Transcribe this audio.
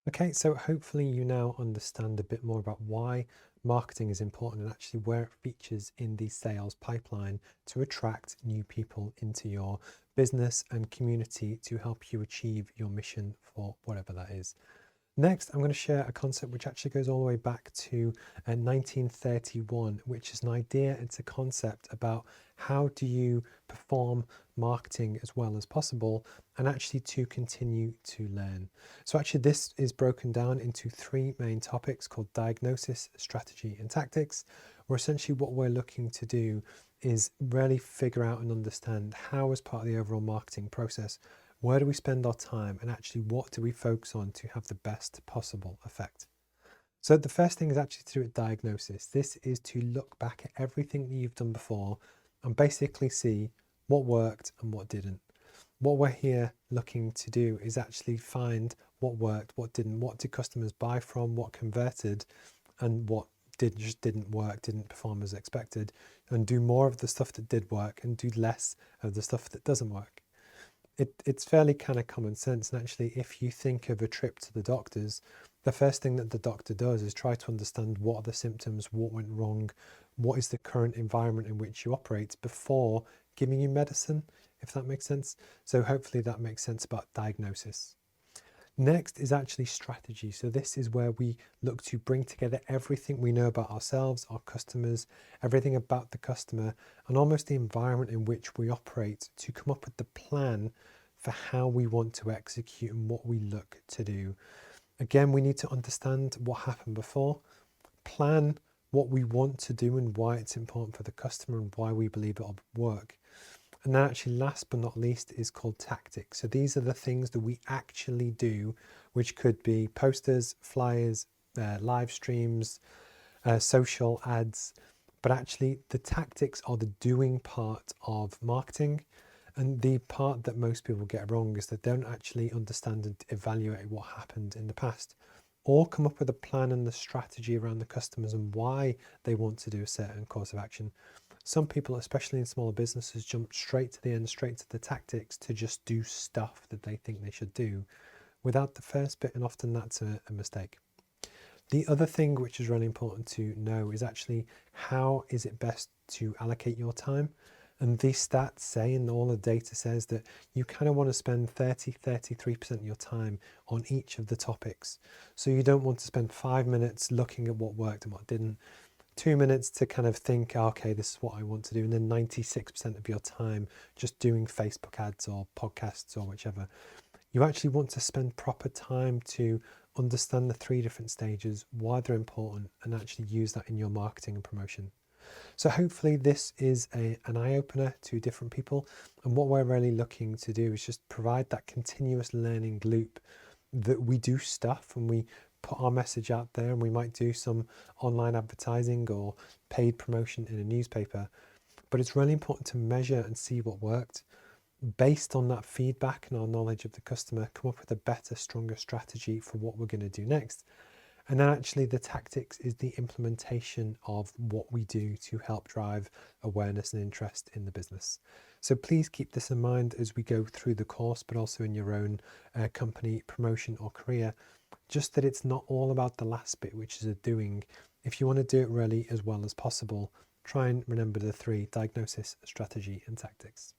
Okay, so hopefully you now understand a bit more about why marketing is important and actually where it features in the sales pipeline to attract new people into your business and community to help you achieve your mission for whatever that is. Next, I'm going to share a concept which actually goes all the way back to 1931, which is an idea, it's a concept about how do you perform marketing as well as possible and actually to continue to learn. So actually this is broken down into three main topics called diagnosis, strategy and tactics, where essentially what we're looking to do is really figure out and understand how as part of the overall marketing process where do we spend our time and actually what do we focus on to have the best possible effect? So the first thing is actually to do with diagnosis. This is to look back at everything that you've done before and basically see what worked and what didn't. What we're here looking to do is actually find what worked, what didn't, what did customers buy from, what converted, and what just didn't work, didn't perform as expected, and do more of the stuff that did work and do less of the stuff that doesn't work. It's fairly kind of common sense. And actually, if you think of a trip to the doctors, the first thing that the doctor does is try to understand what are the symptoms, what went wrong, what is the current environment in which you operate before giving you medicine, if that makes sense. So hopefully that makes sense about diagnosis. Next is actually strategy. So this is where we look to bring together everything we know about ourselves, our customers, everything about the customer, and almost the environment in which we operate to come up with the plan for how we want to execute and what we look to do. Again, we need to understand what happened before, plan what we want to do and why it's important for the customer and why we believe it'll work. And then actually last but not least is called tactics. So these are the things that we actually do, which could be posters, flyers, live streams, social ads. But actually the tactics are the doing part of marketing. And the part that most people get wrong is they don't actually understand and evaluate what happened in the past or come up with a plan and the strategy around the customers and why they want to do a certain course of action. Some people, especially in smaller businesses, jump straight to the end, straight to the tactics to just do stuff that they think they should do without the first bit, and often that's a mistake. The other thing which is really important to know is actually how is it best to allocate your time. And these stats say, and all the data says, that you kind of want to spend 33% of your time on each of the topics. So you don't want to spend 5 minutes looking at what worked and what didn't, 2 minutes to kind of think, okay, this is what I want to do, and then 96% of your time just doing Facebook ads or podcasts or whichever. You actually want to spend proper time to understand the three different stages, why they're important, and actually use that in your marketing and promotion. So hopefully this is an eye-opener to different people, and what we're really looking to do is just provide that continuous learning loop that we do stuff and we put our message out there, and we might do some online advertising or paid promotion in a newspaper, but it's really important to measure and see what worked. Based on that feedback and our knowledge of the customer, come up with a better, stronger strategy for what we're going to do next. And then actually the tactics is the implementation of what we do to help drive awareness and interest in the business. So please keep this in mind as we go through the course, but also in your own company promotion or career, just that it's not all about the last bit, which is a doing. If you want to do it really as well as possible, try and remember the three: diagnosis, strategy, and tactics.